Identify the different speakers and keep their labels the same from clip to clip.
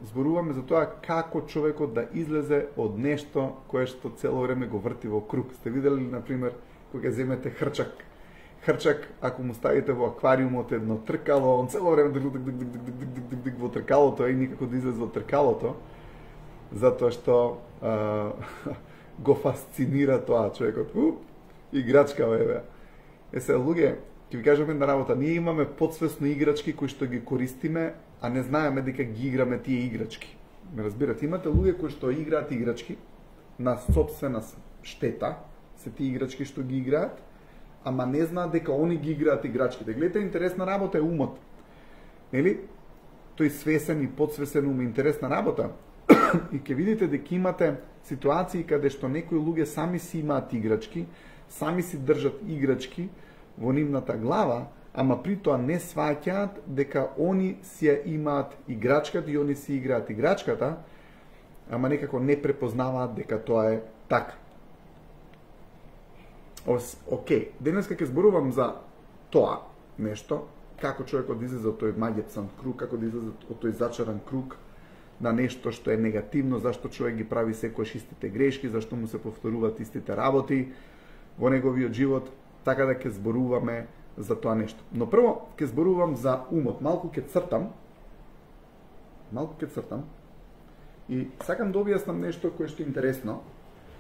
Speaker 1: зборуваме за тоа како човекот да излезе од нешто кое што цело време го врти во круг. Сте видели, например, кога земете хрчак. Хрчак, ако му ставите во аквариумот едно тркало, он цело време во тркалото и никако да излезе од тркалото, затоа што го фасцинира тоа човекот. Играчка, бе. Се, луѓе, ќе ви кажам една работа. Ние имаме подсвесно играчки кои што ги користиме, а не знаеме дека ги играме тие играчки. Ме разбирате, имате луѓе кои што играат играчки на собствена штета, се тие играчки што ги играат, ама не знаат дека они ги играат играчките. Гледате, интересна работа е умот. Нели? Тој свесен и подсвесен ум е интересна работа. И ќе видите дека имате ситуации каде што некои луѓе сами си имаат играчки, сами си држат играчки во нивната глава, ама при тоа не сваќаат дека они си ја имаат играчката и они си играат играчката, ама некако не препознаваат дека тоа е така. Океј, денеска ќе зборувам за тоа нешто, како човекот да излезе од тој маѓецан круг, како да излезе од тој зачаран круг на нешто што е негативно, зашто човек ги прави секојаш истите грешки, зашто му се повторуваат истите работи во неговиот живот, така да ќе зборуваме за тоа нешто. Но прво ќе зборувам за умот. Малку ќе цртам и сакам да објаснам нешто кое што е интересно,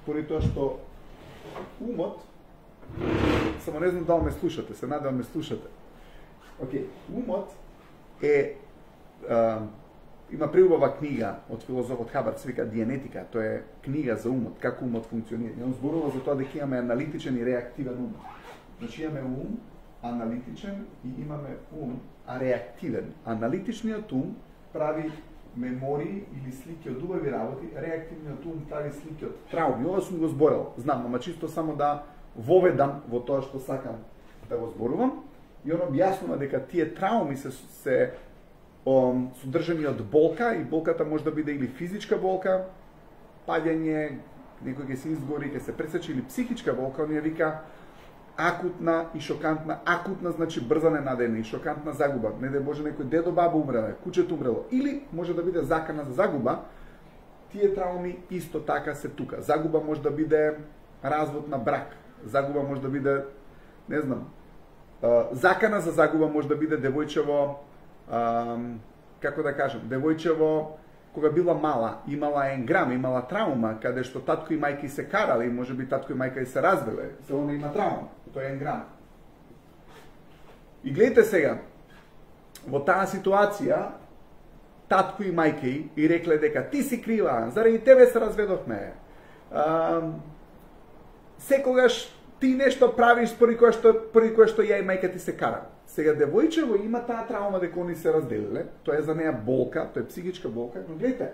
Speaker 1: поради тоа што умот, само не знам дали ме слушате, се надевам ме слушате. Океј, умот е има преубава книга од филозофот Хабард, се вика Дианетика, тоа е книга за умот, како умот функционира. И он зборува за тоа дека имаме аналитичен и реактивен ум. Значи имаме ум аналитичен и имаме ум реактивен. Аналитичниот ум прави мемории или слики од убави работи, реактивниот ум прави слики од трауми. Ова сум го зборел, знам, ама чисто само да воведам во тоа што сакам да го зборувам. И он објаснува дека тие трауми се содржани од болка, и болката може да биде или физичка болка, паѓање, некој ќе се изгори, ќе се пресече, или психичка болка, он ја вика акутна и шокантна. Акутна значи брза ненадејна и шокантна загуба. Не дај Боже некој дедо баба умреле, кучето умрело. Или може да биде закана за загуба. Тие трауми исто така се тука. Загуба може да биде развод на брак. Загуба може да биде, не знам, закана за загуба може да биде девојчево, како да кажем, девојчево кога била мала, имала енграм, имала траума, каде што татко и мајка се карале, и може би татко и мајка и се развеле, се она има траума, тоа е енграм. И гледате сега, во таа ситуација, татко и мајка и рекле дека ти си крива, заради тебе се разведовме. Секогаш ти нешто правиш поради кое што ја и мајка ти се кара. Сега девојчево има таа траума дека они се разделиле, тоа е за неа болка, тоа е психичка болка, но гледате,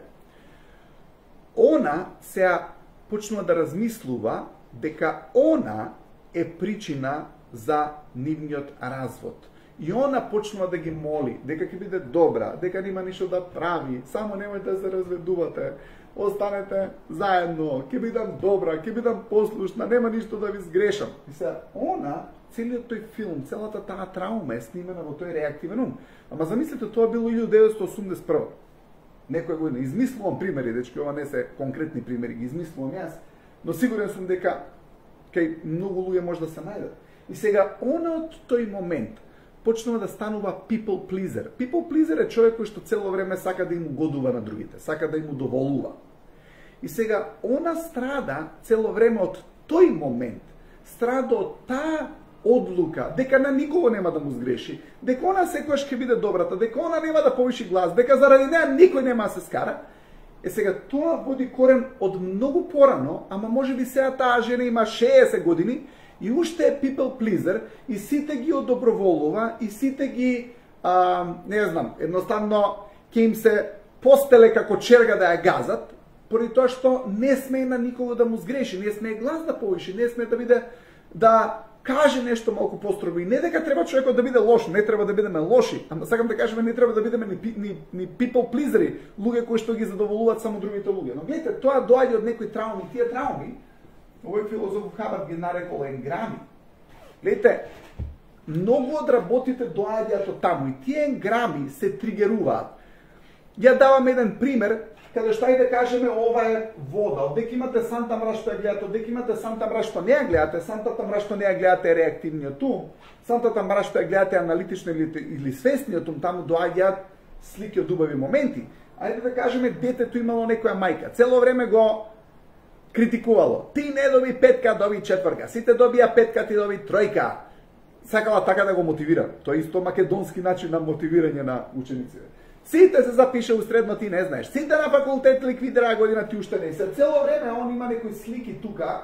Speaker 1: она сега почнува да размислува дека она е причина за нивниот развод. И она почнува да ги моли, дека ќе биде добра, дека нема ништо да прави, само немојте да се разведувате, останете заедно, ќе бидам добра, ќе бидам послушна, нема ништо да ви сгрешам. И сега, она, целиот тој филм, целата таа траума е снимена во тој реактивен ум. Ама замислете, тоа било 1981. Некоја година. Измислувам примери, дечки, ова не се конкретни примери, ги измислувам јас, но сигурен сум дека кај многу луѓе може да се најдат. И сега, она од тој момент почнува да станува people pleaser. People pleaser е човек кој што цело време сака да им угодува на другите, сака да им удоволува. И сега, она страда цело време од тој момент, страда од таа одлука, дека на никого нема да му сгреши, дека она секојаш ќе биде добрата, дека она нема да повиши глас, дека заради неа никој нема да се скара. Сега, тоа води корен од многу порано, ама може би сега таа жена има 60 години, и уште е people pleaser, и сите ги одоброволува, и сите ги, не знам, едноставно ќе им се постеле како черга да ја газат, поради тоа што не смее на никого да му сгреши, не смее глас да повиши, не смее да биде, да каже нешто малку построго. И не дека треба човекот да биде лош, не треба да бидеме лоши, ама сакам да кажеме, не треба да бидеме ни people pleaseri, луѓе кои што ги задоволуваат само другите луѓе. Но гледате, тоа доаѓа од некои трауми, тие трауми, овој филозоф Хабард ги нарекол енграми. Гледате, многу од работите доаѓаат од таму и тие енграми се тригеруваат. Ја давам еден пример, каде што да кажеме ова е вода. Одека имате Санта мраз што ја гледате, одека имате Санта мраз што не ја гледате, Сантата мраз што не ја гледате е реактивниот ум, Сантата мраз што ја гледате аналитично или свесниот ум, таму доаѓаат слики од убави моменти. Ајде да кажеме детето имало некоја мајка, цело време го критикувало. Ти не доби петка, доби четврка. Сите добија петка, ти доби тројка. Сакала така да го мотивира. Тоа е исто македонски начин на мотивирање на учениците. Сите се запише у средно, ти не знаеш. Сите на факултет ликвидира година, ти уште не. Се цело време он има некои слики тука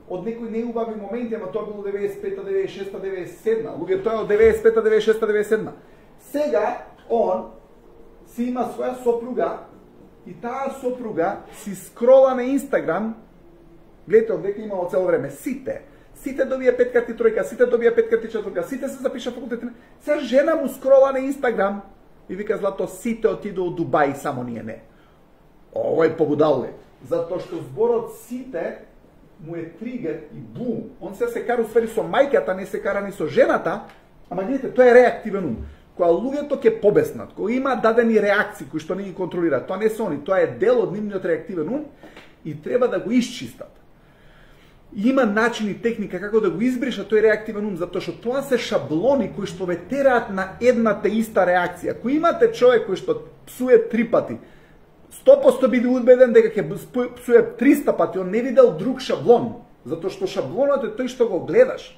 Speaker 1: од некои неубави моменти, ама тоа било 95-та, 96-та, 97-та. Луѓе, тоа е од 95-та, 96-та, 97-та. Сега он си има своја сопруга и таа сопруга си скрола на Инстаграм. Гледате, одека имало цело време. Сите добија петка ти тројка, сите добија петка ти четврка, сите се запиша факултет. Сега жена му скрола на Инстаграм и вика, злато, сите отиду од Дубај, само ние не. Ово побудало е. Затоа што зборот сите му е тригер и бум. Он се кара усвари со мајката, не се кара ни со жената, ама гледате, тоа е реактивен ум. Кога луѓето ќе побеснат, кога има дадени реакции кои што не ги контролираат, тоа не се они, тоа е дел од нивниот реактивен ум и треба да го исчистат. Има начини, техника како да го избришат тој реактивен ум, затоа што тоа се шаблони кои што ве тераат на едната иста реакција. Кој имате човек кој што псуе 3 пати, 100% биде убеден дека ќе псуе 300 пати, он не видел друг шаблон, затоа што шаблонот е тој што го гледаш.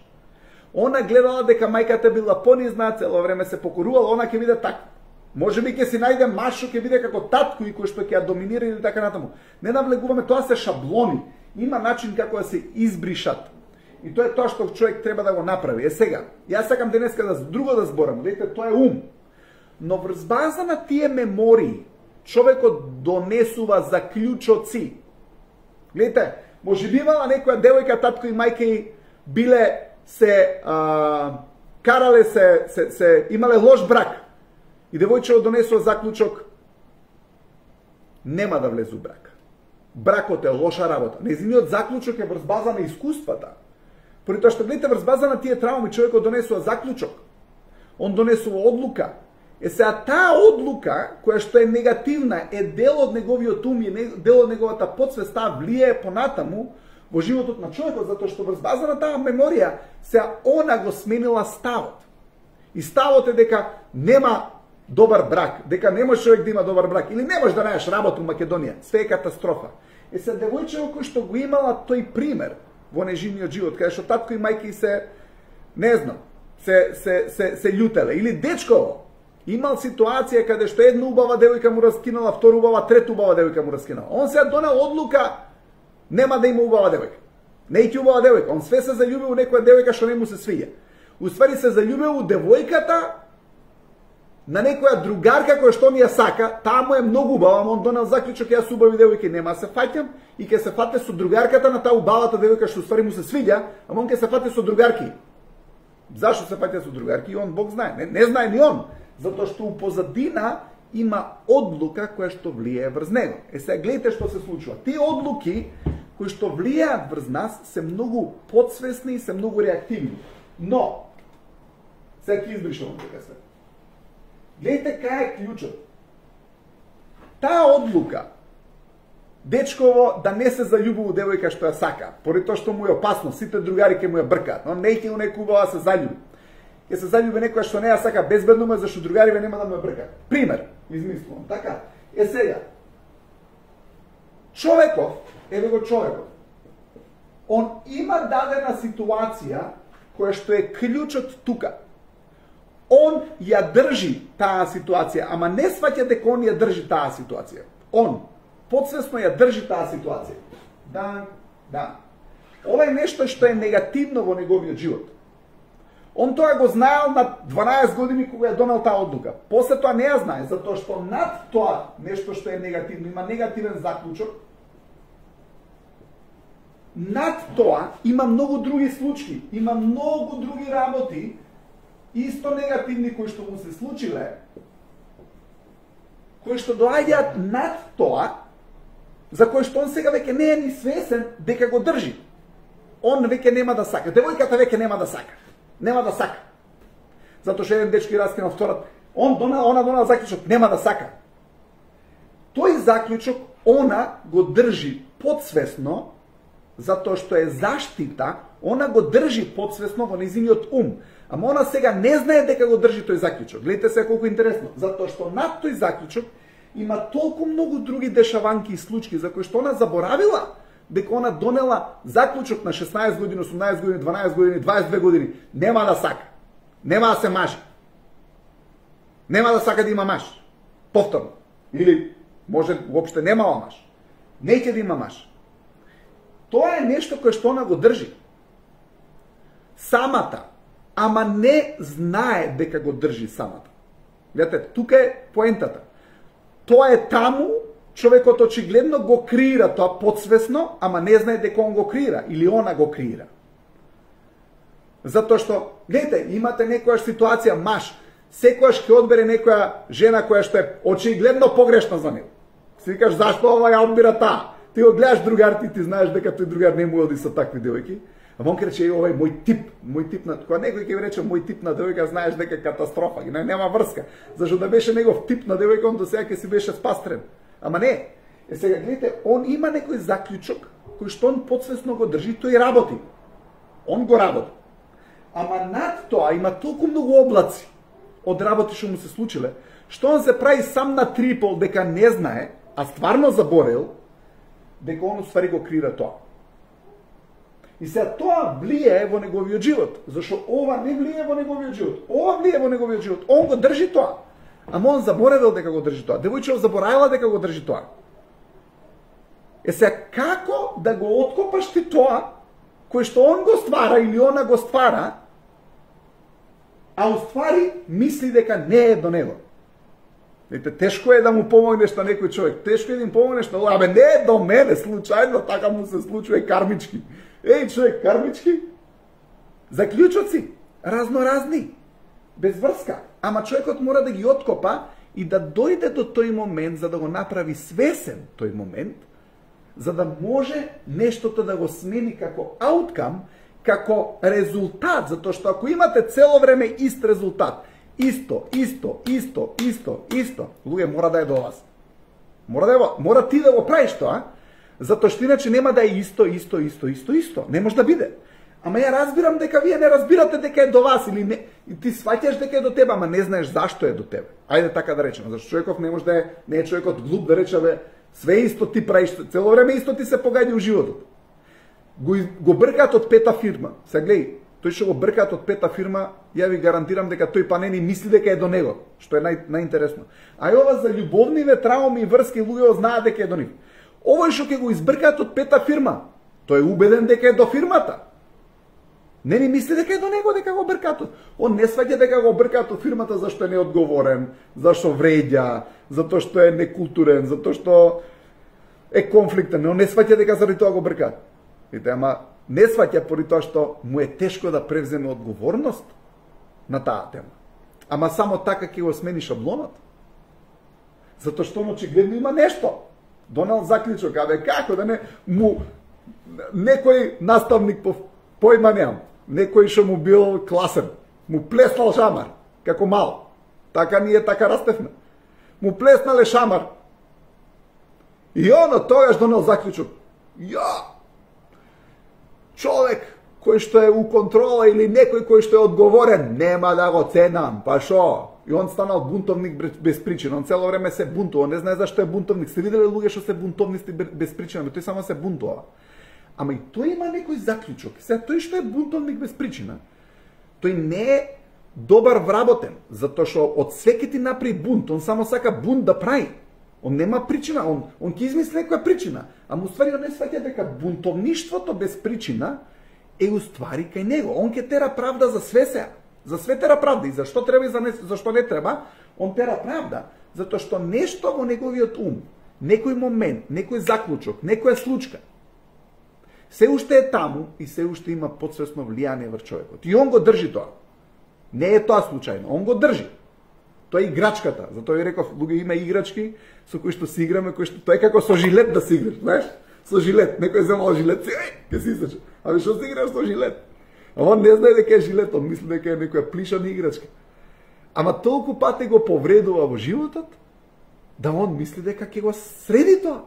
Speaker 1: Она гледала дека мајката била понизна, цело време се покорувала, она ќе биде така. Може би ќе си најде маш што ќе биде како татко и кој што ќе ја доминира или така натаму. Не навлегуваме, тоа се шаблони. Има начин како да се избришат. И тоа е тоа што човек треба да го направи. Е сега, јас сакам денеска да друго да зборам, видите, тоа е ум. Но врз база на тие мемории, човекот донесува заклучоци. Гледате, може би имала некоја девојка, татко и мајка и биле се карале се имале лош брак. И девојчето донесува заклучок, нема да влезе у брак. Бракот е лоша работа. Нејзиниот заклучок е врз база на искуствата. Поради тоа што гледате, врз база на тие трауми човекот донесува заклучок. Он донесува одлука. Е сега таа одлука, која што е негативна, е дел од неговиот ум и дел од неговата подсвест, таа влијае понатаму во животот на човекот, затоа што врз база на таа меморија, сега она го сменила ставот. И ставот е дека нема добар брак, дека не може човек да има добар брак, или не можеш да најдеш работа у Македонија, све е катастрофа. Е се девојчето кој што го имала тој пример во нежиниот живот, каде што татко и мајка се, не знам, се љутеле, или дечко имал ситуација каде што една убава девојка му раскинала, втора убава, трета убава девојка му раскинала. Он се донел одлука, нема да има убава девојка. Не ќе убава девојка, он све се заљубил у некоја девојка што не му се свиѓа. Уствари се заљубил у девојката на некоја другарка која што ми ја сака, таа му е многу убава, он донел заклучок, јас убави девојки нема се фаќам и ќе се фате со другарката на таа убавата девојка што уствари му се свиѓа, ама он ќе се фате со другарки. Зашто се фате со другарки? Он Бог знае, не знае ни он, затоа што у позадина има одлука која што влијае врз него. Е сега гледате што се случува. Тие одлуки кои што влијаат врз нас се многу подсвесни и се многу реактивни. Но сега ќе избришам дека се. Гледайте кај е клучот. Таа одлука, дечково да не се заљуби у девојка што ја сака, поради тоа што му е опасно, сите другари ќе му ја бркаат, но не ќе у некоја да се заљуби. Ќе се заљуби некоја што не ја сака, безбедно му е, зашто другариве нема да му ја бркаат. Пример, измислувам, така. Е сега, човеков, еве го човеков, он има дадена ситуација која што е клучот тука. Он ја држи таа ситуација, ама не сваќа дека он ја држи таа ситуација. Он подсвесно ја држи таа ситуација. Да. Ова е нешто што е негативно во неговиот живот. Он тоа го знаел на 12 години кога ја донел таа одлука. После тоа не ја знае, затоа што над тоа нешто што е негативно, има негативен заклучок. Над тоа има многу други случаи, има многу други работи, исто негативни кои што му се случиле, кои што доаѓаат над тоа, за кој што он сега веќе не е ни свесен дека го држи. Он веќе нема да сака. Девојката веќе нема да сака. Нема да сака. Затоа што еден дечко и раскинал втората. Она донела заклучок, нема да сака. Тој заклучок она го држи подсвесно, затоа што е заштита, она го држи подсвесно во нејзиниот ум. Ама она сега не знае дека го држи тој заклучок. Гледате се колку интересно, затоа што над тој заклучок има толку многу други дешаванки и случаи за кои што она заборавила дека она донела заклучок на 16 години, 18 години, 12 години, 22 години, нема да сака. Нема да се мажи. Нема да сака да има маж. Повторно. Или може уопште немала маж. Неќе да има маж. Тоа е нешто кое што она го држи. Самата, ама не знае дека го држи самата. Гледате, тука е поентата. Тоа е таму, човекот очигледно го креира тоа подсвесно, ама не знае дека он го креира или она го креира. Затоа што, гледате, имате некоја ситуација, маж, секојаш ќе одбере некоја жена која што е очигледно погрешна за него. Си викаш зашто ова ја одбира таа? Ти го гледаш другар, ти знаеш дека тој другар не му оди со такви девојки. А он ќе рече овај мој тип на, кога некој ќе ви рече мој тип на девојка, знаеш дека катастрофа, нема врска. Зашто да беше негов тип на девојка, он до сега ќе си беше спастрен. Ама не. Сега гледате, он има некој заклучок кој што он подсвесно го држи, тој работи. Он го работи. Ама над тоа има толку многу облаци од работи што му се случиле, што он се прави сам на трипол дека не знае, а стварно заборел, дека он уствари го крира тоа. И сега тоа влие во неговиот живот, зашто ова не влие во неговиот живот, ова влие во неговиот живот, он го држи тоа. Ама он заборевал дека го држи тоа, девојчето заборавила дека го држи тоа. Сега како да го откопаш ти тоа, кој што он го ствара или она го ствара, а уствари мисли дека не е до него. Видите, тешко е да му помогнеш на некој човек, тешко е да им помогнеш на абе не е до мене, случајно така му се случува кармички. Еј човек, кармички, заклучоци, разноразни, без врска. Ама човекот мора да ги откопа и да дојде до тој момент за да го направи свесен тој момент, за да може нештото да го смени како ауткам, како резултат, затоа што ако имате цело време ист резултат, исто, луѓе мора да е до вас. Мора ти да го правиш тоа, затоа што иначе нема да е исто. Не може да биде. Ама ја разбирам дека вие не разбирате дека е до вас или не, и ти сваќаш дека е до тебе, ама не знаеш зашто е до тебе. Ајде така да речеме, зашто човеков не може да е, не е човекот глуп да рече бе, све исто ти правиш, цело време исто ти се погаѓа у животот. Го бркаат од пета фирма. Сега гледај, тој што го бркаат од пета фирма, ја ви гарантирам дека тој па не ни мисли дека е до него, што е најинтересно. А ова за љубовниве трауми и врски луѓе знаат дека е до нив. Овој што ќе го избркаат од пета фирма, тој е убеден дека е до фирмата. Не ни мисли дека е до него, дека го бркаат. Он не сваќа дека го бркаат од фирмата зашто е неодговорен, зашто вреѓа, затоа што е некултурен, затоа што е конфликтен. Он не сваќа дека заради тоа го бркаат. Видите, ама не сваќа поради тоа што му е тешко да превземе одговорност на таа тема. Ама само така ќе го смени шаблонот. Затоа што он очигледно има нешто. Донел заклучок, абе како да не му некој наставник по појма немам, некој што му бил класен, му плеснал шамар како мал. Така ние така растевме. Му плеснале шамар. И оно тогаш донел заклучок. Ја човек кој што е у контрола или некој кој што е одговорен, нема да го ценам, па шо? И он станал бунтовник без причина. Он цело време се бунтува, не знае зашто е бунтовник. Сте виделе луѓе што се бунтовници без причина, тој само се бунтува. Ама и тој има некој заклучок. Сега тој што е бунтовник без причина, тој не е добар вработен, затоа што од свеќе ти направи бунт, он само сака бунт да прави. Он нема причина, он ќе измисли некоја причина, ама уствари он не сваќа дека бунтовништвото без причина е уствари кај него. Он ќе тера правда за све сега. За све тера правда и зашто треба и зашто не треба, он тера правда, затоа што нешто во неговиот ум, некој момент, некој заклучок, некоја случка, се уште е таму и се уште има подсвесно влијание врз човекот. И он го држи тоа. Не е тоа случајно, он го држи. Тоа е играчката. Затоа ја реков, луѓе има играчки со кои што си играме, кои што тоа е како со жилет да си играш, знаеш? Со жилет, некој земал жилет, ќе си исаче. Абе што си играш со жилет? А он не знае дека е жилет, он мисли дека е некоја плишана играчка. ама толку пати го повредува во животот, да он мисли дека ќе го среди тоа.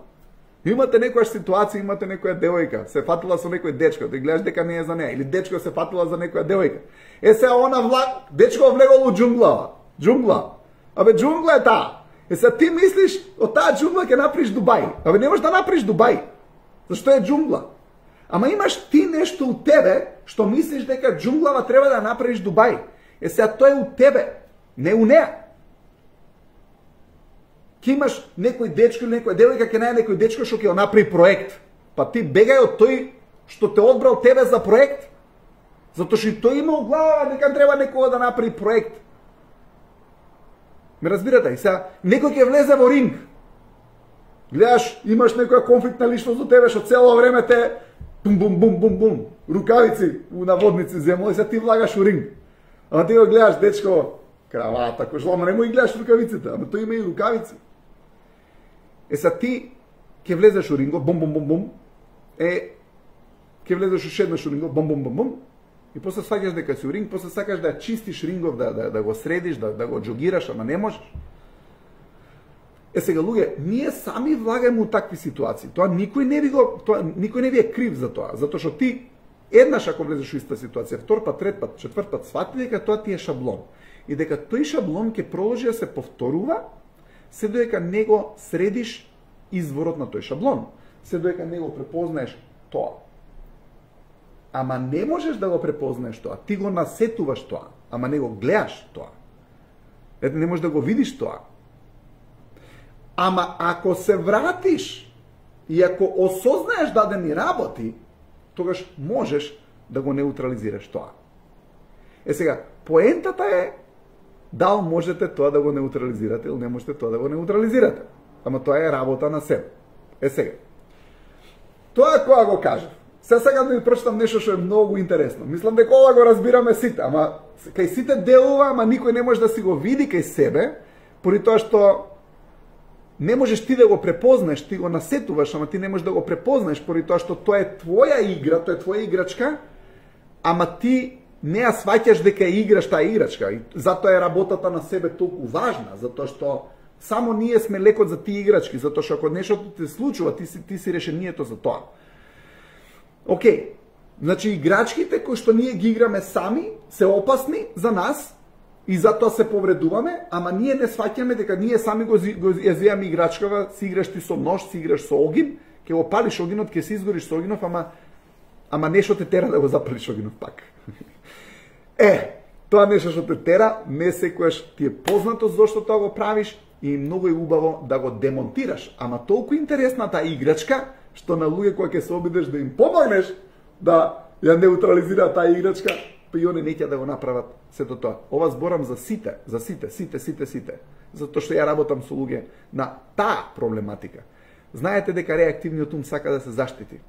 Speaker 1: Имате некоја ситуација, имате некоја девојка, се фатила со некој дечко, да гледаш дека не е за неа, или дечко се фатила за некоја девојка. Се дечко влегол у џунгла. Абе џунгла е таа. Се ти мислиш од таа џунгла ќе направиш Дубај. Абе не можеш да направиш Дубај. Зашто е џунгла. Ама имаш ти нешто у тебе што мислиш дека џунглава треба да направиш Дубај. Сега тоа е у тебе, не у неа. Ке имаш некој дечко или некоја девојка, ке најде некој дечко што ќе го направи проект. Па ти бегај од тој што те одбрал тебе за проект. Затоа што и тој има у глава дека треба некој да направи проект. Ме разбирате? Сега некој ќе влезе во ринг. Гледаш, имаш некоја конфликтна личност до тебе што цело време те бум, рукавици у наводници земјо и се ти влагаш у ринг. Ама ти го гледаш дечко, кравата, кошлома, не му и гледаш рукавиците, ама тој има и рукавици. Са ти ќе влезеш у рингот, бум, ќе влезеш уште еднаш у рингот, бум, и после сакаш дека си у ринг, после сакаш да чистиш рингов, да го средиш, да го џогираш, ама не можеш. Сега луѓе, ние сами влагаме у такви ситуации. Тоа никој не ви е крив за тоа, затоа што ти еднаш ако влезеш у иста ситуација, втор пат, трет пат, четврт пат, свати дека тоа ти е шаблон. И дека тој шаблон ќе продолжи да се повторува, се додека не го средиш изворот на тој шаблон. Се додека не го препознаеш тоа. Ама не можеш да го препознаеш тоа. Ти го насетуваш тоа, ама не го гледаш тоа. Не можеш да го видиш тоа. Ама ако се вратиш и ако осознаеш дадени работи, тогаш можеш да го неутрализираш тоа. Сега, поентата е дал можете тоа да го неутрализирате или не можете тоа да го неутрализирате. Ама тоа е работа на себе. Сега, тоа кога го кажав, сакам да ви прочитам нешто што е многу интересно. Мислам дека ова го разбираме сите, ама кај сите делува, ама никој не може да си го види кај себе, поради тоа што не можеш ти да го препознаеш, ти го насетуваш, ама ти не можеш да го препознаеш, поради тоа што тоа е твоја игра, тоа е твоја играчка, ама ти не ја сваќаш дека играш таа играчка. И затоа е работата на себе толку важна, затоа што само ние сме лекот за тие играчки, затоа што ако нешто ти се случува, ти си решението за тоа. Океј, значи играчките кои што ние ги играме сами се опасни за нас и затоа се повредуваме, ама ние не сваќаме дека ние сами го јазиваме играчкава, си играш ти со нож, си играш со огин, ќе го палиш огинот, ќе се изгориш со огинов, ама нешто те тера да го запалиш огинов пак. Тоа нешто што те тера, не секојаш ти е познато зошто тоа го правиш и многу е убаво да го демонтираш. Ама толку интересна таа играчка, што на луѓе кои ќе се обидеш да им помогнеш да ја неутрализира таа играчка, па и они неќе да го направат сето тоа. Ова зборам за сите. Затоа што ја работам со луѓе на таа проблематика. Знаете дека реактивниот ум сака да се заштити.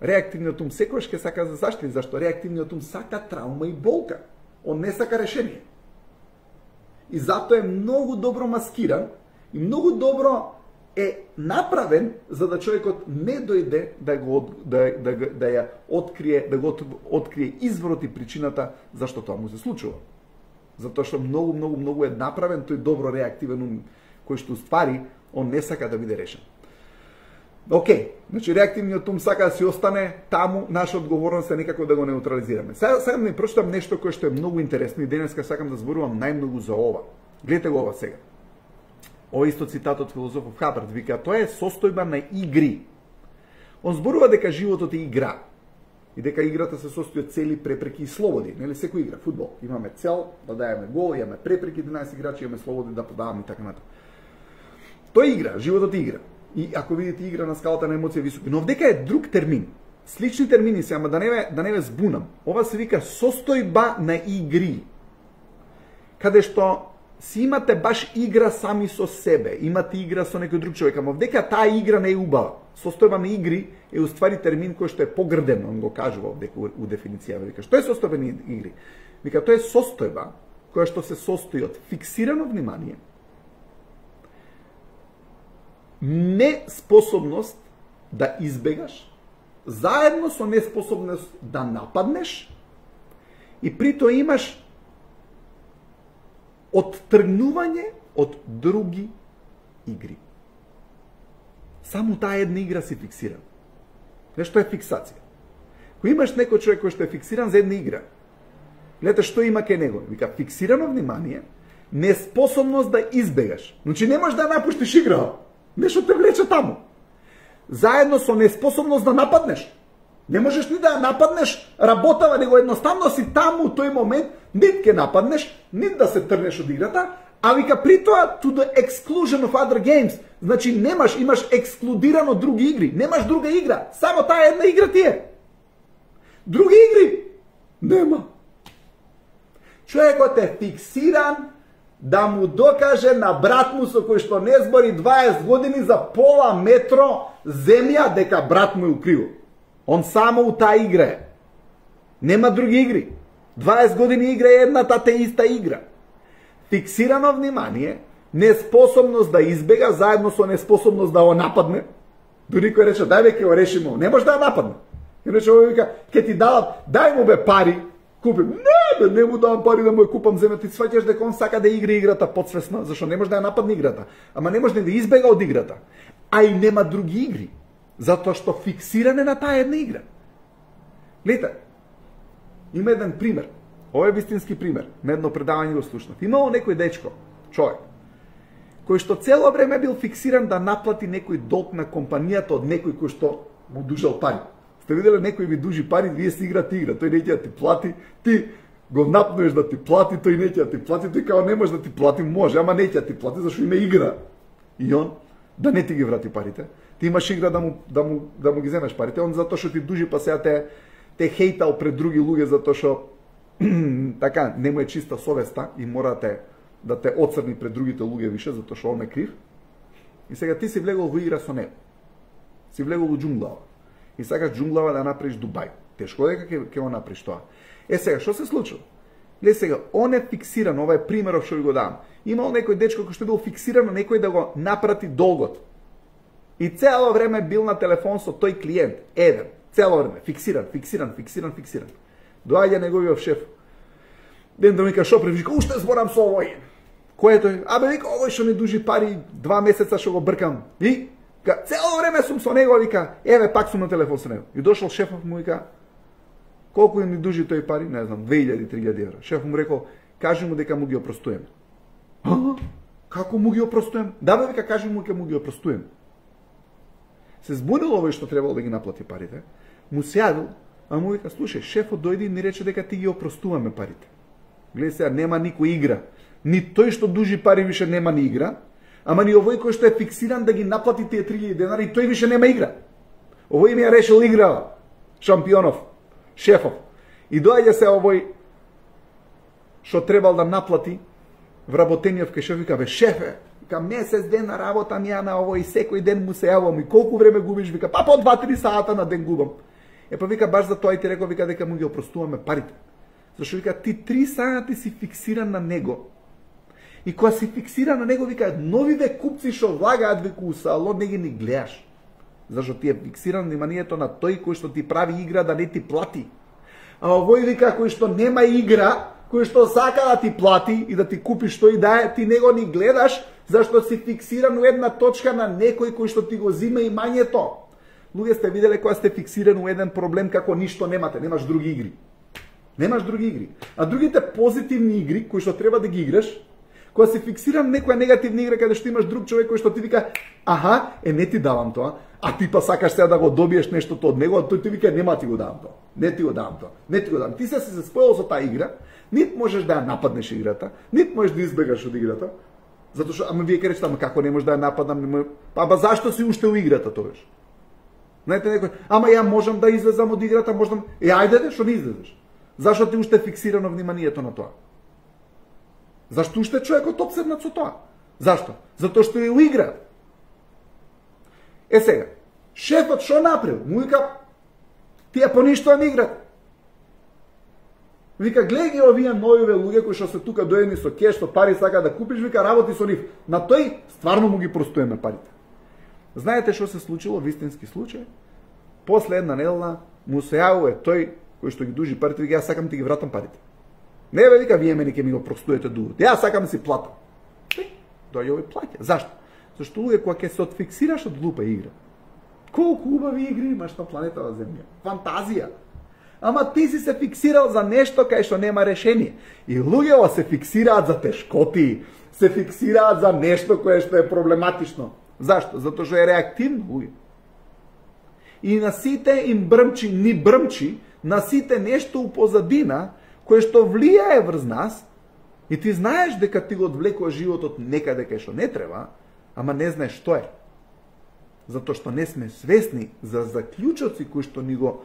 Speaker 1: Реактивниот ум секојаш ќе сака да се заштити, зашто реактивниот ум сака травма и болка. Он не сака решение. И затоа е многу добро маскиран и многу добро е направен за да човекот не дојде да ја открие изворот и причината зашто тоа му се случува. Затоа што многу е направен тој добро реактивен ум кој што уствари он не сака да биде решен. Океј, значи реактивниот ум сака да си остане таму, наша одговорност е некако да го неутрализираме. Сакам да ви прочитам нешто кое што е многу интересно и денеска сакам да зборувам најмногу за ова. Гледате го ова сега. Ова исто цитат од филозофов Хабард, вика, тоа е состојба на игри. Он зборува дека животот е игра. И дека играта се состои од цели, препреки и слободи. Нели секој игра, фудбал. Имаме цел да дајаме гол, имаме препреки, 11 играчи, имаме слободи да подаваме и така натаму. Тоа е игра, животот е игра. И ако видите игра на скалата на емоција високи. Но овдека е друг термин. Слични термини се, ама да не ве збунам. Ова се вика состојба на игри. Каде што си имате баш игра сами со себе, имате игра со некој друг човек, ама овдека таа игра не е убава. Состојба на игри е уствари термин кој што е погрден, он го кажува овдека у дефиниција. Вика, што е состојба на игри? Вика, тоа е состојба која што се состои од фиксирано внимание, неспособност да избегаш, заедно со неспособност да нападнеш, и при тоа имаш оттргнување од други игри. Само таа една игра си фиксиран. Нешто е фиксација. Кој имаш некој човек кој што е фиксиран за една игра, гледате што има кај него. Вика, фиксирано внимание, неспособност да избегаш. Значи не можеш да напуштиш игра. Нешто те влече таму. Заедно со неспособност да нападнеш. Не можеш ни да ја нападнеш, работава, него едноставно си таму у тој момент, нит ке нападнеш, нит да се трнеш од играта, а вика при тоа to the exclusion of other games. Значи имаш ексклудирано други игри, немаш друга игра, само таа една игра ти е. Други игри нема. Човекот е фиксиран да му докаже на брат му со кој што не збори 20 години за пола метро земја дека брат му е укриво. Он само у таа игра е. Нема други игри. 20 години игра е едната те иста игра. Фиксирано внимание, неспособност да избега заедно со неспособност да го нападне. Дури кој рече, дај бе, ке го решимо. Не може да ја нападне. И рече, овој вика, ке ти дадат, дај му бе пари, купим. Не бе, не му давам пари да му ја купам земја. Ти сваќаш дека он сака да игра играта подсвесно, зашто не може да ја нападне играта. Ама не може да избега од играта. А и нема други игри. Затоа што фиксиране на таа една игра. Гледате, има еден пример. Ова е вистински пример. На едно предавање го слушнав. Имало некој дечко, човек, кој што цело време бил фиксиран да наплати некој долг на компанијата од некој кој што му дужал пари. Сте виделе, некој ви дужи пари, вие си играте игра, тој неќе да ти плати, ти го напнуеш да ти плати, тој неќе да ти плати, тој као не може да ти плати, може, ама неќе да ти плати, зашто има игра. И он да не ти ги врати парите. Ти имаш игра да му ги земеш парите, он затоа што ти дужи, па сега те хейтал пред други луѓе затоа што така не му е чиста совеста и мора да те оцрни пред другите луѓе више затоа што он е крив. И сега ти си влегол во игра со него. Си влегол во џунглава. И сакаш џунглава да направиш Дубај. Тешко дека ќе го направиш тоа. Е сега што се случило? Ле сега, он е фиксиран, ова е примеров што ви го давам. Имал некој дечко кој што бил фиксиран на некој да го напрати долгот. И цело време бил на телефон со тој клиент, еден, цело време, фиксиран. Доаѓа неговиот шеф. Ден да ми вика, шо превика, уште зборам со овој. Кој е тој? Абе, вика, овој што ми дужи пари 2 месеца што го бркам. И цело време сум со него, вика, еве пак сум на телефон со него. И дошол шефов му вика, колку ми дужи тој пари? Не знам, 2000-3000 евра. Шефов му рекол, кажи му дека му ги опростуеме. Како му ги опростуем? Да бе, вика, кажи му дека му ги опростуем. Се збунил овој што требало да ги наплати парите, му се јавил, а му вика, слушај, шефот дојде и ми рече дека ти ги опростуваме парите. Гледај сега, нема никој игра. Ни тој што дужи пари више нема ни игра, ама ни овој кој што е фиксиран да ги наплати тие 3000 денари, тој више нема игра. Овој ми ја решил игра, шампионов, шефов. И доаѓа се овој што требал да наплати вработениот кај шеф, вика, бе, шефе, вика, месец ден на работа ми ја на овој, секој ден му се јавам и колку време губиш, вика, па по 2-3 сата на ден губам. Е па вика, баш за тоа и ти рекол, вика, дека му ги опростуваме парите. Зашто вика, ти 3 сати си фиксиран на него. И кога си фиксиран на него, вика, новите купци што влагаат веку у салон, не ги ни гледаш. Зашто ти е фиксиран вниманието на тој кој што ти прави игра да не ти плати. А овој вика, кој што нема игра, кој што сака да ти плати и да ти купи што и да е, ти него ни гледаш, зашто си фиксиран у една точка на некој кој што ти го зима имањето. Луѓе, сте виделе кога сте фиксирани у еден проблем како ништо немате, немаш други игри. Немаш други игри. А другите позитивни игри кои што треба да ги играш, кога си фиксиран некоја негативна игра каде што имаш друг човек кој што ти вика, аха, не ти давам тоа, а ти па сакаш сега да го добиеш нештото од него, а тој ти вика, нема ти го давам тоа. Не ти го давам тоа. Не ти го давам. Ти се споил со таа игра, нит можеш да ја нападнеш играта, нит можеш да избегаш од играта. Затоа што, ама вие кажете, ама како не можеш да ја нападам, па зашто си уште у играта тогаш? Знаете некој, ама ја можам да излезам од играта, можам, ајде, што не излезеш? Зашто ти уште фиксирано вниманието на тоа? Зашто уште човекот обседнат со тоа? Зашто? Затоа што е у игра. Е сега, шефот што направил? Му вика, ти ја поништувам играта. Вика, гледај ги овие новиве луѓе кои што се тука доедни со кеш, со пари сака да купиш, вика, работи со нив. На тој стварно му ги простуеме парите. Знаете што се случило, вистински случај? После една недела му се јавува тој кој што ги дужи парите, вика, јас сакам ти ги вратам парите. Не бе, вика, вие мене ќе ми го простуете дугот. Ја сакам да си платам. Дојде овој плаќа. Зашто? Зашто луѓе кога ќе се отфиксираш од глупа игра. Колку убави игри имаш на планетава Земја? Фантазија. Ама ти си се фиксирал за нешто кај што нема решение. И луѓето се фиксираат за тешкоти, се фиксираат за нешто кое што е проблематично. Зашто? Затоа што е реактивно луѓе. И на сите им брмчи, ни брмчи, на сите нешто у позадина кое што влијае врз нас, и ти знаеш дека ти го одвлекуваш животот некаде кај што не треба, ама не знаеш што е. Затоа што не сме свесни за заклучоци кои што ни го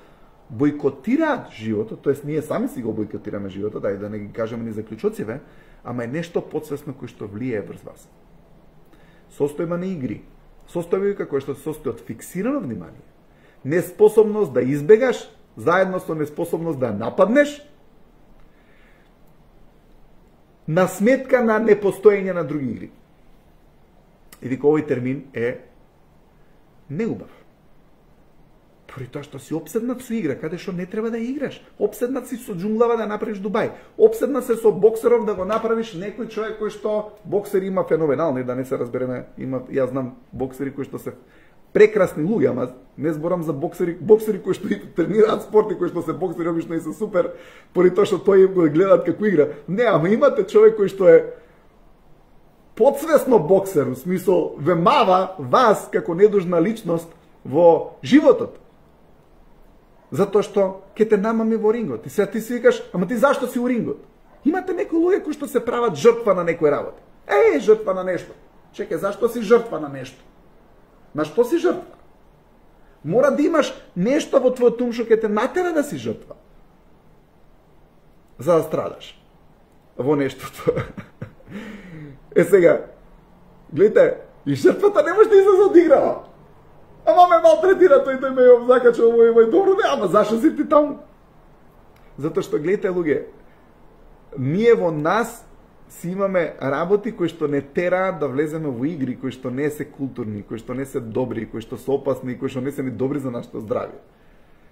Speaker 1: бојкотираат животот, тоест ние сами си го бојкотираме животот, дај да не ги кажеме ни заклучоциве, ама е нешто подсвесно кој што влијае врз вас. Состојба на игри, состојба кој што се состои од фиксирано внимание, неспособност да избегаш, заедно со неспособност да нападнеш, на сметка на непостоење на други игри. И вика овој термин е неубав. Пори тоа што си опседнат со игра, каде што не треба да играш. Опседнат си со џунглава да направиш Дубај. Опседнат се со боксеров да го направиш некој човек кој што боксер има феноменални, да не се разбереме, има, јас знам боксери кои што се прекрасни луѓе, ама не зборам за боксери кои што тренираат спорти, кои што се боксери обично и се супер, пори тоа што тој го гледаат како игра. Не, ама имате човек кој што е подсвесно боксер, у смисол вемава вас како недужна личност во животот. Затоа што ќе те намаме во рингот. И сега ти си викаш, ама ти зашто си у рингот? Имате некои луѓе кои што се прават жртва на некој работа. Жртва на нешто. Чекај, зашто си жртва на нешто? На што си жртва? Мора да имаш нешто во твојот ум што ќе те натера да си жртва. За да страдаш во нештото. Сега, гледате, и жртвата не може да излезе од играва. Ама ме малтретира, тој ме закача овој добро, не, ама зашто си ти таму? Затоа што, гледате, луѓе, ние во нас си имаме работи кои што не тераат да влеземе во игри, кои што не се културни, кои што не се добри, кои што се опасни, кои што не се ни добри за нашето здравје.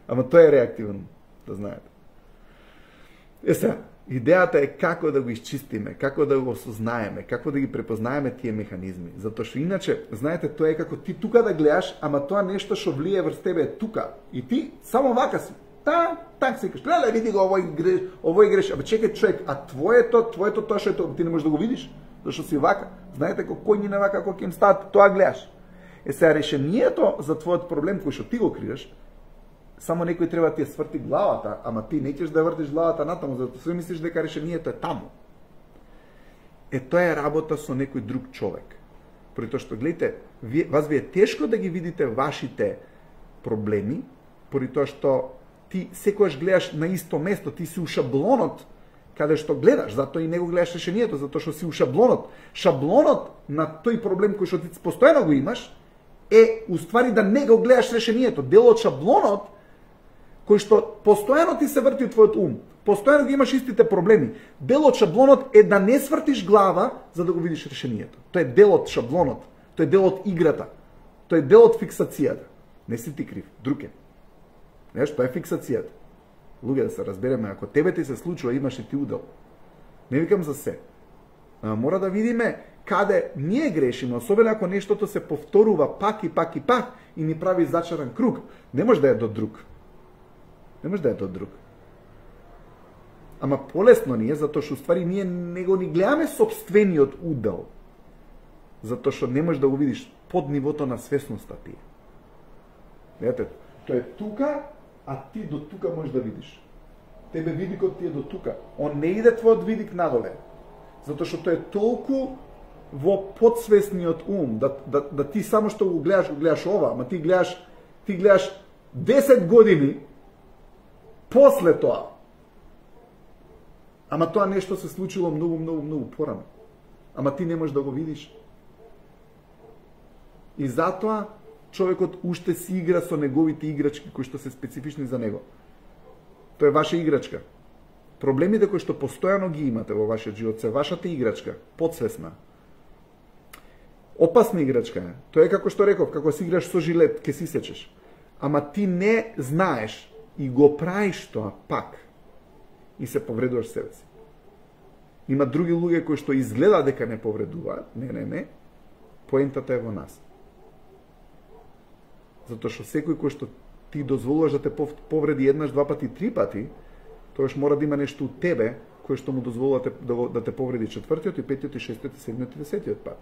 Speaker 1: Ама тоа е реактивно, да знаете. Сега, идејата е како да го исчистиме, како да го осознаеме, како да ги препознаеме тие механизми. Затоа што иначе, знаете, тоа е како ти тука да гледаш, ама тоа нешто што влие врз тебе е тука. И ти само вака си. Так си кажеш, леле, види го, овој греш. Абе чекај човек, а твоето тоа што ти не можеш да го видиш, зашто си вака. Знаете како кој ни на вака кога ќе им стават, тоа гледаш. Сега решението за твојот проблем кој што ти го криеш, само некој треба ти ја сврти главата, ама ти не ćeš да вртиш главата натаму, затоа све мислиш дека решението е таму. Тоа е работа со некој друг човек. Пори тоа што, гледате, вас ви е тешко да ги видите вашите проблеми, пори тоа што ти секојаш гледаш на исто место, ти си у шаблонот каде што гледаш, затоа и не го гледаш решението, затоа што си у шаблонот. Шаблонот на тој проблем кој што ти постојано го имаш е уствари да не го гледаш решението. Дел од шаблонот кој што постојано ти се врти у твојот ум, постојано ги имаш истите проблеми. Дел од шаблонот е да не свртиш глава за да го видиш решението. Тоа е дел од шаблонот, тоа е дел од играта, тоа е дел од фиксацијата. Не си ти крив, друг е. Знаеш, тоа е фиксацијата. Луѓе, да се разбереме, ако тебе ти се случува, имаш и ти удел. Не викам за се. Мора да видиме каде ние грешиме, особено ако нештото се повторува пак и пак и пак и ни прави зачаран круг. Не може да е до друг. Не може да е до друг. Ама полесно ни е, затоа што ствари ние не го ни гледаме собствениот удел. Затоа што не можеш да го видиш под нивото на свесноста ти. Видете, тоа е тука, а ти до тука можеш да видиш. Тебе видикот ти е до тука. Он не иде твојот видик надоле. Затоа што тоа е толку во подсвесниот ум, да ти само што го гледаш ова, ама ти гледаш 10 години после тоа. Ама тоа нешто се случило многу порано. Ама ти не можеш да го видиш. И затоа човекот уште си игра со неговите играчки кои што се специфични за него. Тоа е ваша играчка. Проблемите кои што постојано ги имате во вашиот живот се вашата играчка, подсвесна. Опасна играчка е. Тоа е како што реков, како си играш со жилет, ке си сечеш. Ама ти не знаеш и го правиш тоа пак. И се повредуваш себе си. Има други луѓе кои што изгледа дека не повредуваат. Не. Поентата е во нас. Затоа што секој кој што ти дозволуваш да те повреди еднаш, два пати, три пати, тоаш мора да има нешто од тебе кој што му дозволува да те повреди четвртиот, и петиот, и шестиот, и седмиот, и десетиот пат.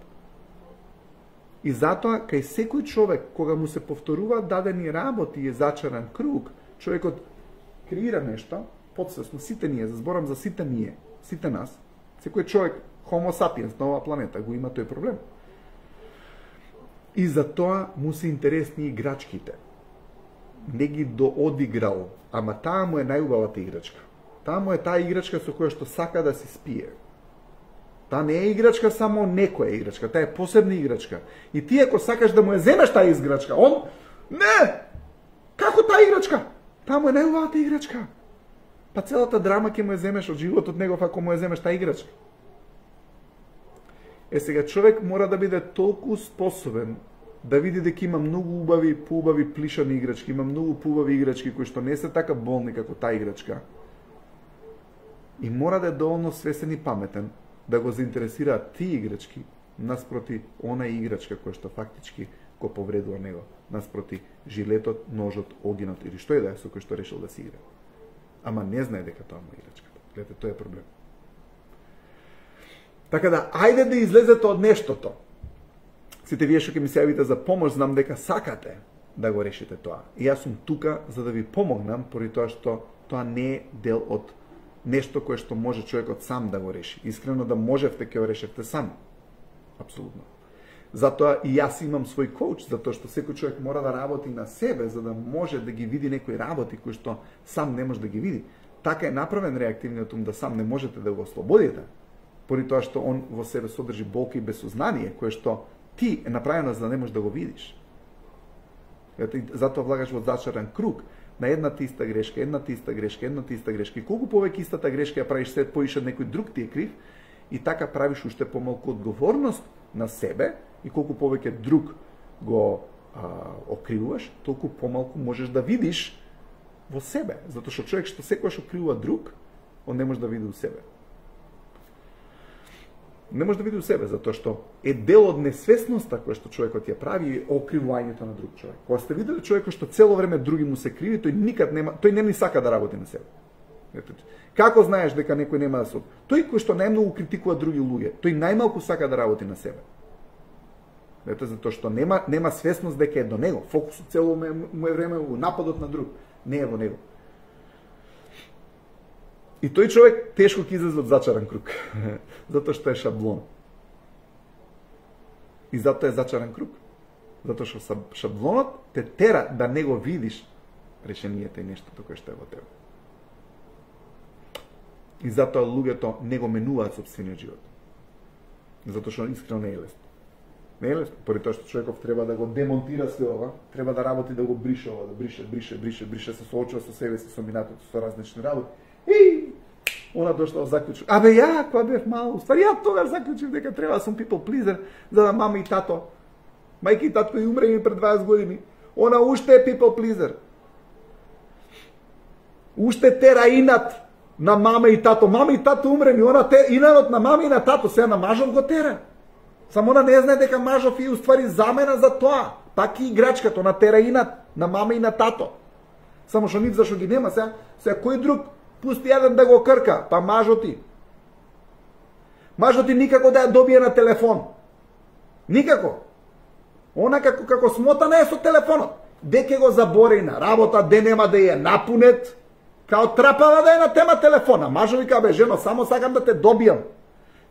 Speaker 1: И затоа, кај секој човек, кога му се повторуваат дадени работи и е зачаран круг, човекот креира нешто, подсвесно, сите ние, зборам за сите ние, сите нас, секој човек, Homo sapiens на оваа планета, го има тој проблем. И затоа му се интересни играчките. Не ги доодиграл, ама таа му е најубавата играчка. Таа му е таа играчка со која што сака да се спие. Таа не е играчка само некоја играчка, таа е посебна играчка. И ти ако сакаш да му ја земеш таа играчка, он не! Како таа играчка? Таа му е најубавата играчка. Па целата драма ќе му ја земеш од животот негов ако му ја земеш таа играчка. Сега човек мора да биде толку способен да види дека има многу убави, поубави плишани играчки, има многу поубави играчки кои што не се така болни како таа играчка. И мора да е доволно свесен и паметен да го заинтересираат тие играчки наспроти она играчка која што фактички го повредува него, наспроти жилетот, ножот, огинот или што е да е со кој што решил да си игра. Ама не знае дека тоа му е играчката. Гледате, тоа е проблем. Така да, ајде да излезете од нештото. Сите вие што ќе ми се јавите за помош, знам дека сакате да го решите тоа. И јас сум тука за да ви помогнам, поради тоа што тоа не е дел од нешто кое што може човекот сам да го реши. Искрено да можевте ќе го решите сам. Апсолутно. Затоа и јас имам свој коуч, затоа што секој човек мора да работи на себе за да може да ги види некои работи кои што сам не може да ги види. Така е направен реактивниот ум да сам не можете да го ослободите. Поради тоа што он во себе содржи болка и безсознание, кое што ти е направено за да не можеш да го видиш. Затоа влагаш во зачаран круг на едната иста грешка, едната иста грешка. И колку повеќе истата грешка ја правиш след поише некој друг ти е крив, и така правиш уште помалку одговорност на себе, и колку повеќе друг го окривуваш, толку помалку можеш да видиш во себе. Затоа што човек што секогаш окривува друг, он не може да види у себе. Не може да види у себе, затоа што е дел од несвесноста која што човекот ја прави окривувањето на друг човек. Кога сте видели човекот што цело време други му се криви, тој не ни сака да работи на себе. Како знаеш дека некој нема да се... Тој кој што најмногу критикува други луѓе, тој најмалку сака да работи на себе. Затоа што нема свесност дека е до него. Фокусот цело му е време во нападот на друг, не е во него. И тој човек тешко ќе излезе од зачаран круг, затоа што е шаблон. И затоа е зачаран круг. Затоа што шаблонот те тера да не го видиш решението и нештото кое што е во тебе. И затоа луѓето не го менуваат сопствениот живот. Затоа што искрено не е лесно. Не е лесно, поради тоа што човеков треба да го демонтира све ова, треба да работи да го брише ова, да брише, се соочува со себе си, со минатото, со различни работи. И она дошла во заклучок. Абе ја, кога бев мал, ствари ја тогаш заклучив дека треба да сум people pleaser, за да мама и тато, мајка и татко и умрени пред 20 години. Она уште е people pleaser. Уште тера инат на мама и тато. Мама и тато умрени, она инатот на мама и на тато, сега на мажов го тера. Само она не знае дека мажов и уствари замена за тоа. Пак и играчката, она тера инат на мама и на тато. Само што нив зашо ги нема сега кој друг пусти еден да го крка, па мажоти. Мажоти никако да ја добие на телефон. Никако. Она како смотана е со телефонот. Деке го забори на работа, де нема да ја напунет, као трапава да е на тема телефона. Мажо вика, бе, жено, само сакам да те добијам.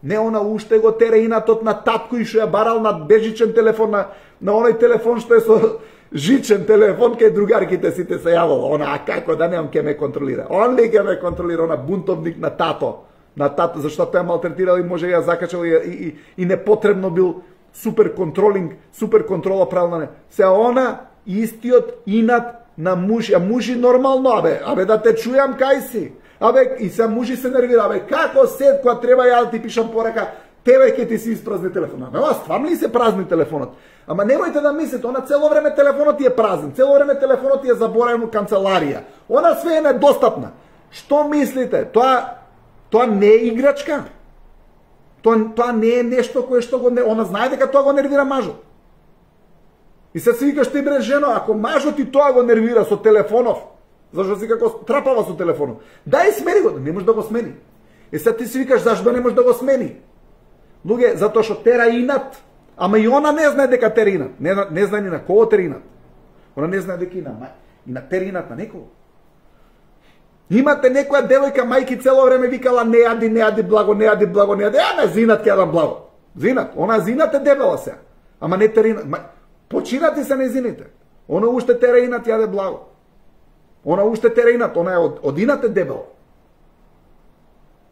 Speaker 1: Не, она уште го тере инатот на татко и што ја барал на бежичен телефон, на оној телефон што е со жичен телефон, кај другарките сите се јавало. Она, како да немам ке ме контролира. Он ли ке ме контролира, она бунтовник на тато. На тато, зашто тој ја малтретирал и може ја закачал и непотребно бил супер контролинг, супер контрола правилна не. Се она, истиот инат на муж, а мужи нормално, абе да те чујам кај си. Абе, и се мужи се нервира, абе, како сед, кога треба ја да ти пишам порака, тебе ќе ти си испразни телефонот. Ама, стварно ли се празни телефонот? Ама немојте да мислите, она цело време телефонот ти е празен, цело време телефонот ти е заборавен у канцеларија. Она све е недостапна. Што мислите? Тоа не е играчка. Тоа не е нешто кое што она знае дека тоа го нервира мажот. И се си викаш ти бре жено, ако мажот и тоа го нервира со телефонов, зашто си како трапава со телефонов, дај смени го, не може да го смени. И сега ти си викаш зашто не може да го смени. Луѓе, затоа што тера инат, ама и она не знае дека тера инат, не знае ни на кого тера инат. Она не знае дека и на тера инат на некого. Имате некоја девојка, мајки цело време викала не јади благо, не јади благо, не јади, на зинат ќе јадам благо. Зинат, она зинат е дебела се. Ама не тера инат. Починати се незините. Она уште тера инат јаде благо. Она уште тера инат, она е од инат е дебела.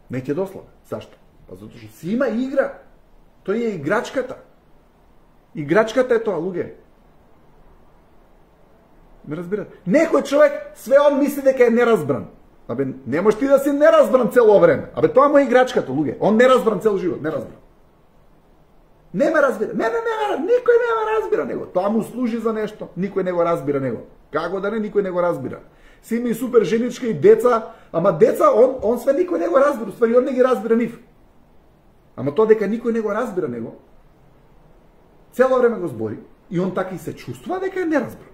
Speaker 1: Не ќе досладе. Зашто? Па затоа што си има игра. Тој е играчката. Играчката е тоа, луѓе. Не разбирате? Некој човек све он мисли дека е неразбран. Абе, не можеш ти да си неразбран цело време. Абе, тоа му е играчката, луѓе. Он неразбран цел живот, неразбран. Не ме разбира. Никој не ме разбира него. Тоа му служи за нешто. Никој не го разбира него. Како да не, никој не го разбира. Си ми супер женичка и деца, ама деца, он све никој не го разбира. Ствари, он не ги разбира нив. Ама тоа дека никој не го разбира него, цело време го збори, и он така и се чувствува дека е неразбран.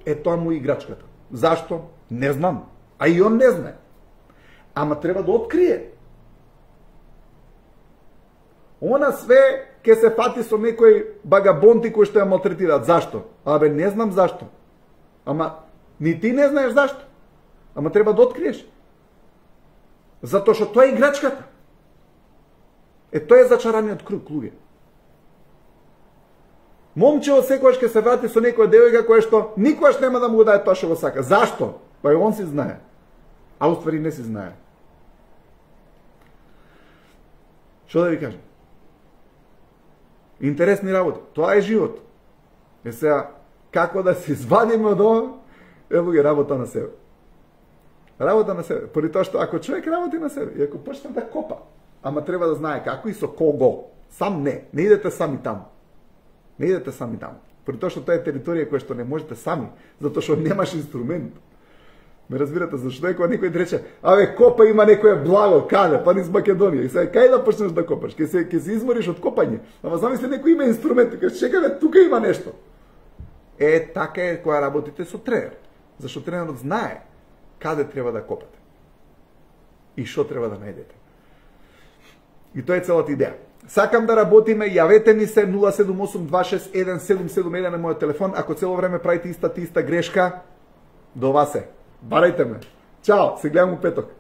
Speaker 1: Е, тоа му играчката. Зашто? Не знам. А и он не знае. Ама треба да открие. Она све ке се фати со некои багабонти кои што ја малтретираат. Зашто? Абе, не знам зашто. Ама, ни ти не знаеш зашто. Ама треба да откриеш. Затоа што тоа е играчката. Е, тоа е зачараниот круг, луѓе. Момчево секогаш ќе се врати со некоја девојка која што никогаш нема да му го даде тоа што го сака. Зашто? Па и он си знае. А уствари не си знае. Што да ви кажам? Интересни работи. Тоа е живот. Е сега, како да се извадиме од ова? Е, луѓе, работа на себе. Работа на себе. Поради тоа што ако човек работи на себе, и ако почне да копа, ама треба да знае како и со кого. Сам не. Не идете сами таму. Не идете сами таму. Поради тоа што тоа е територија која што не можете сами, затоа што немаш инструмент. Ме разбирате, зашто е кога некој рече, абе, копа има некоја благо, каде, па низ Македонија. И сега, кај да почнеш да копаш? Ке се измориш од копање. Ама замисли, некој има инструмент, и кажеш, чекаме, тука има нешто. Е, така е кога работите со тренер. Зашто тренерот знае каде треба да копате. И што треба да најдете. И тоа е целата идеја. Сакам да работиме, јавете ми се 078261771 на мојот телефон. Ако цело време правите иста грешка, до вас е. Барајте ме. Чао, се гледам у петок.